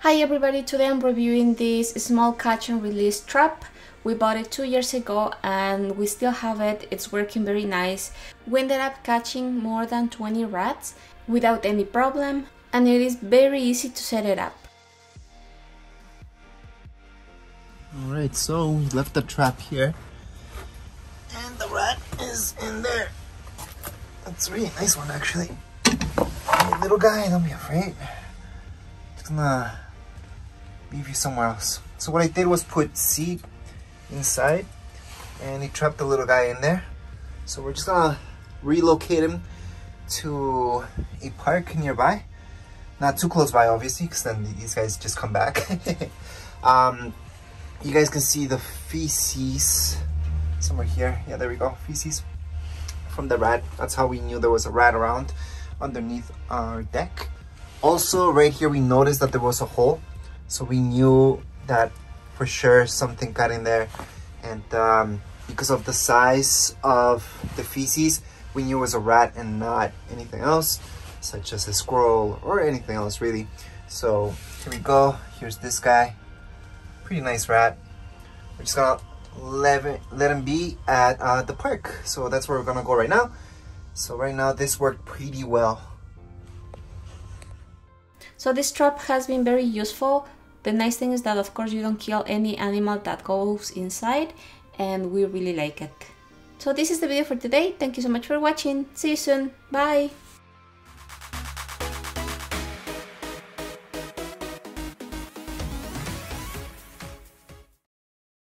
Hi everybody, today I'm reviewing this small catch and release trap. We bought it 2 years ago and we still have it. It's working very nice. We ended up catching more than 20 rats without any problem, and it is very easy to set it up. Alright, so we left the trap here and the rat is in there. That's a really nice one actually. Hey little guy, don't be afraid. It's gonna leave you somewhere else. So what I did was put seed inside and he trapped the little guy in there. So we're just gonna relocate him to a park nearby. Not too close by obviously, because then these guys just come back. You guys can see the feces somewhere here. Yeah, there we go, feces from the rat. That's how we knew there was a rat around underneath our deck. Also right here we noticed that there was a hole, so we knew that for sure something got in there, and because of the size of the feces we knew it was a rat and not anything else, such as a squirrel or anything else really. So here we go, here's this guy, pretty nice rat. We're just gonna let him be at the park, so that's where we're gonna go right now. So right now this worked pretty well. So this trap has been very useful. The nice thing is that of course you don't kill any animal that goes inside, and we really like it. So this is the video for today. Thank you so much for watching. See you soon. Bye.